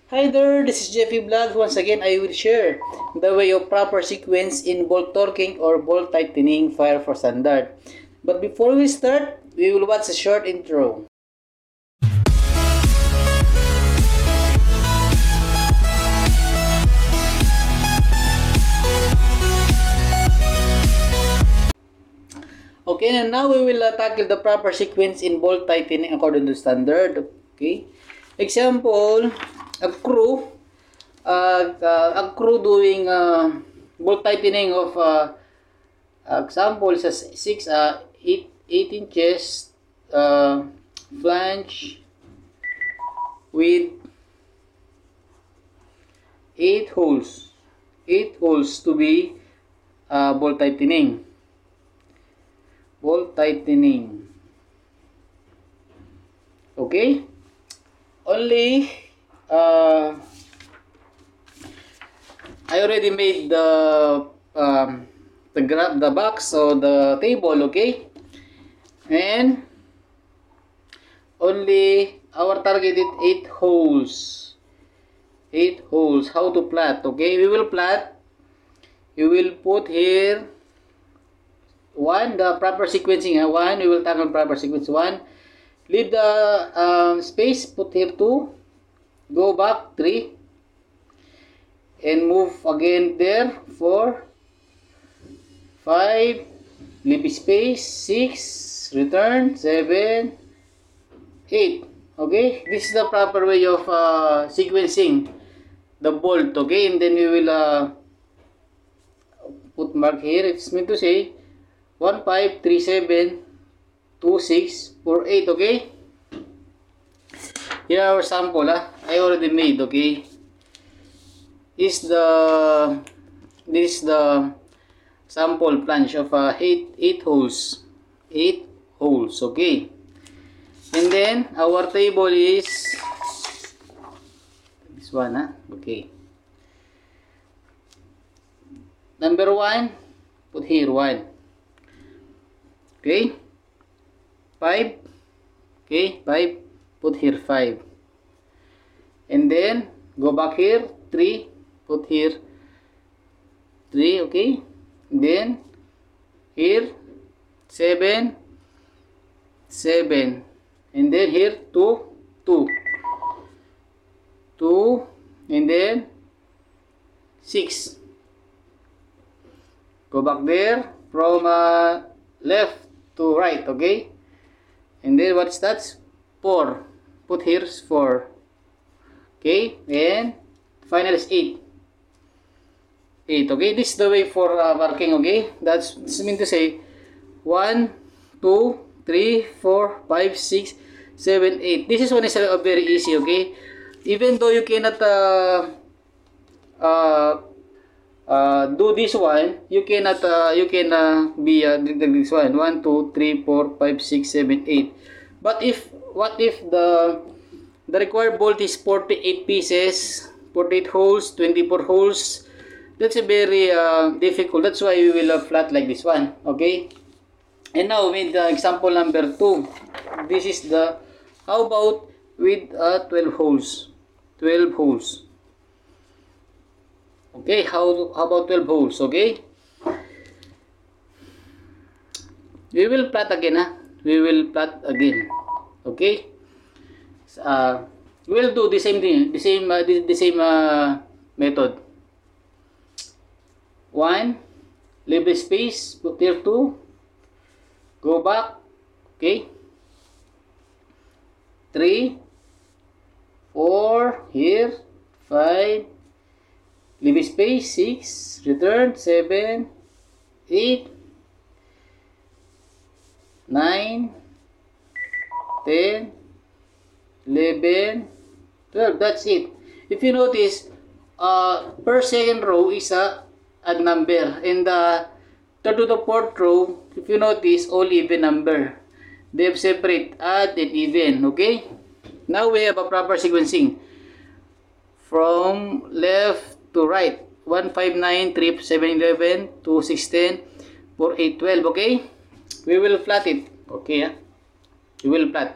Hi there, this is Jeffy Vlog. Once again, I will share the way of proper sequence in bolt torquing or bolt tightening fire for standard. But before we start, we will watch a short intro. Okay, and now we will tackle the proper sequence in bolt tightening according to standard. Okay, example, a crew, doing bolt tightening of example is a 8 inches flange with 8 holes to be bolt tightening. Okay, only I already made the box or the table. Okay, and only our target is 8 holes. How to plot? Okay, we will plot. You will put here the proper sequencing. We will tackle proper sequence. 1, leave the space, put here 2, go back 3, and move again there 4, 5, leave space 6, return 7, 8. Okay, this is the proper way of sequencing the bolt. Okay, and then we will put mark here. It's meant to say 1, 5, 3, 7, 2, 6, 4, 8. Okay, here our sample. I already made. Okay, this is the sample planche of 8 holes. 8 holes. Okay, and then our table is this one. Okay, number 1, put here 1. Okay, 5. Okay, 5, put here 5, and then go back here 3, put here 3. Okay, then here 7, 7, and then here 2, 2, 2, and then 6. Go back there from left to right. Okay, and then what's that? 4, put here 4. Okay, and final is 8. 8. Okay, this is the way for marking. Okay, that's mean to say 1, 2, 3, 4, 5, 6, 7, 8. This is one is very easy. Okay, even though you cannot do this one, you cannot you can be this one 1, 2, 3, 4, 5, 6, 7, 8. But what if the required bolt is 48 pieces, 48 holes, 24 holes? That's a very difficult. That's why we will flat like this one. Okay, and now with example number 2, this is the how about with 12 holes. Okay, how about 12 holes? Okay, we will plot again. Okay, we will do the same thing, the same method. 1, leave the space, put here 2, go back. Okay, 3, 4, here 5, leave space 6, return 7, 8, 9, 10, 11, 12. That's it. If you notice, per second row is a odd number, and the third to the fourth row, if you notice, all even number. They have separate odd and even. Okay, now we have a proper sequencing from left to right. 1, 5, 9, 3, 7, 11, 2, 6, 10, 4, 8, 12. Okay, we will plot it. Okay, we will plot.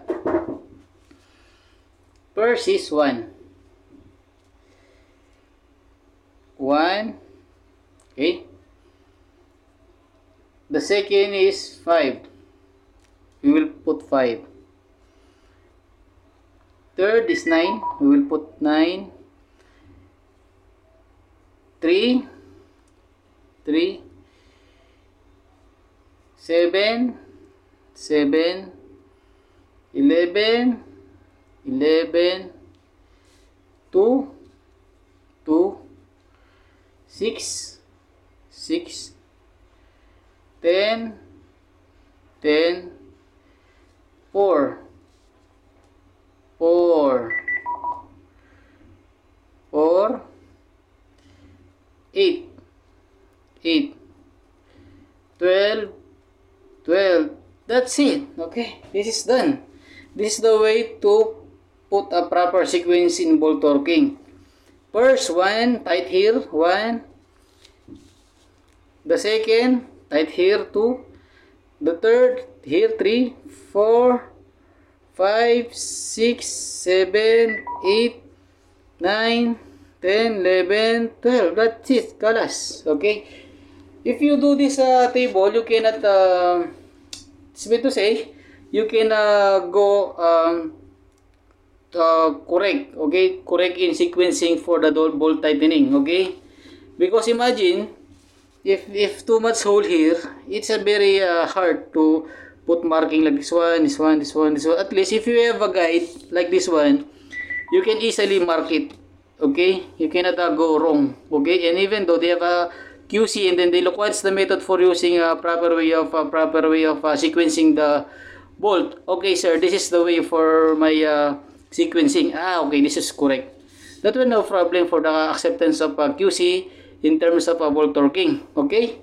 First is 1. 1. Okay. The second is 5. We will put 5. Third is 9. We will put 9. 3. 3. 7. 7. 11. 11. 2. 2. 6. 6. 10. 10. 4. 4. 4. 8. 8. 12. 12. That's it. Okay, this is done. This is the way to put a proper sequence in ball torquing. First, 1 tight here, 1. The second, tight here, 2. The third, here, 3, 4, 5, 6, 7, 8, 9, 10, 11, 12. That's it, kalas. Okay? If you do this table, you cannot, it's meant to say, you can go correct, okay? Correct in sequencing for the ball tightening, okay? Because imagine, if too much hole here, it's a very hard to put marking like this one, this one, this one, this one. At least if you have a guide like this one, you can easily mark it, okay? You cannot go wrong, okay? And even though they have a QC and then they look what's the method for using a proper way of sequencing the bolt. Okay, sir, this is the way for my sequencing. Okay, this is correct. That will no problem for the acceptance of QC in terms of bolt torquing. Okay.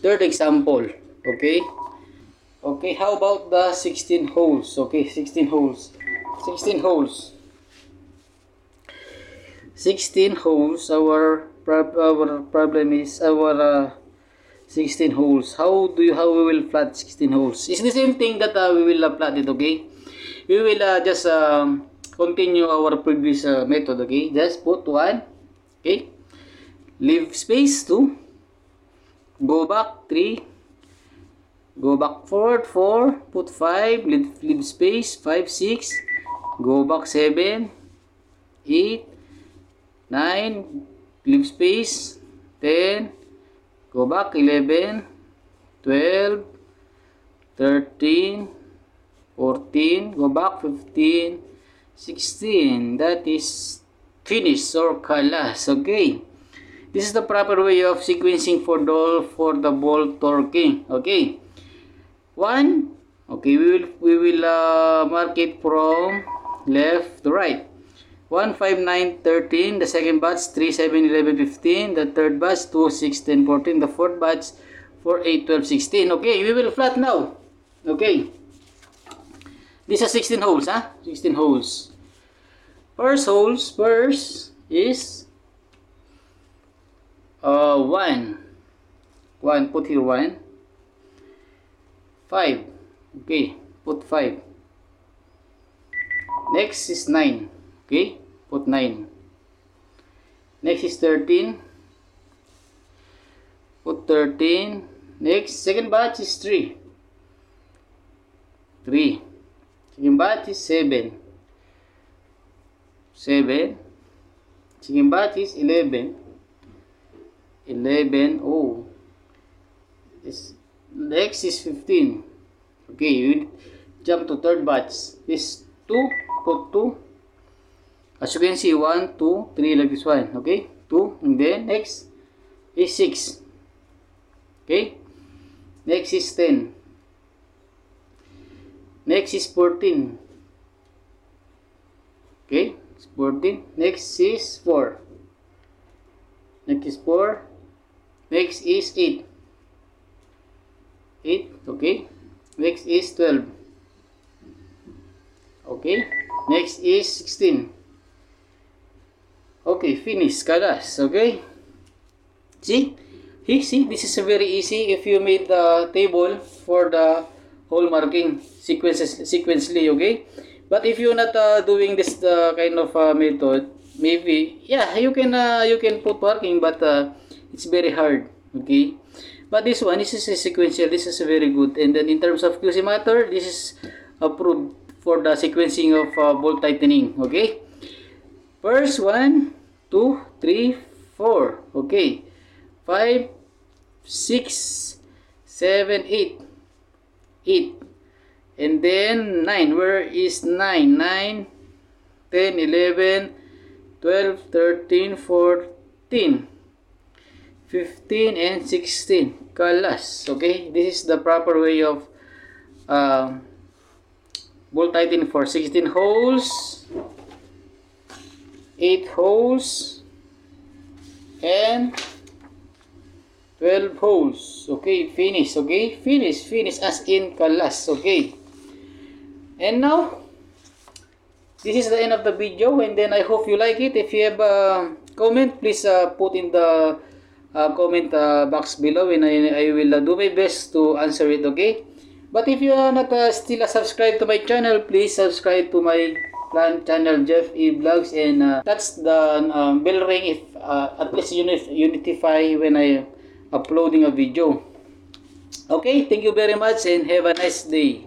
Third example. Okay. Okay, how about the 16 holes? Okay, 16 holes. 16 holes. 16 holes. Our problem is our 16 holes. How we will plot 16 holes? It's the same thing that we will plot it. Okay. We will just continue our previous method. Okay. Just put 1. Okay. Leave space 2. Go back 3. Go back forward 4. Put 5. Leave space 5, 6. Go back 7, 8, 9. Leave space 10. Go back 11, 12, 13, 14. Go back 15, 16. That is finished or kalas. Okay. This is the proper way of sequencing for the ball torquing. Okay. 1. Okay, we will mark it from left to right. 1, 5, 9, 13. The second batch 3, 7, 11, 15. The third batch 2, 6, 10, 14. The fourth batch 4, 8, 12, 16. Okay, we will flat now. Okay. These are 16 holes, huh? 16 holes. First is 1. 1, put here 1. 5. Okay, put 5. Next is 9. Okay, put 9. Next is 13. Put 13. Next, second batch is 3. 3. Second batch is 7. 7. Second batch is 11. 11. Oh. Next is 15. Okay, you jump to third batch. This 2. Put 2. As you can see, 1, 2, 3 like this one. Okay, 2. And then next is 6. Okay. Next is 10. Next is 14. Okay, it's 14. Next is 4. Next is 4. Next is 8. 8. Okay. Next is 12. Okay. Next is 16. Okay, finish. Kalas. Okay. See? See, this is very easy if you made the table for the hole marking sequentially, okay? But if you're not doing this kind of method, maybe, yeah, you can put working, but it's very hard. Okay, but this one, this is a sequential. This is very good. And then in terms of QC matter, this is approved for the sequencing of bolt tightening. Okay, first one, two, three, four. Okay, 5, 6, 7, 8. 8. And then 9. Where is 9? 9, 10, 11, 12, 13, 14, 15, and 16. Kalas. Okay, this is the proper way of uh, bolt tightening for 16 holes, 8 holes, and 12 holes. Okay, finish. Okay, finish as in kalas. Okay, and now this is the end of the video, and then I hope you like it. If you have a comment, please put in the comment box below, and I will do my best to answer it. Okay, but if you are not still subscribed to my channel, please subscribe to my channel, Jeff E Vlogs, and that's the bell ring if at least you notify when I uploading a video. Okay, thank you very much and have a nice day.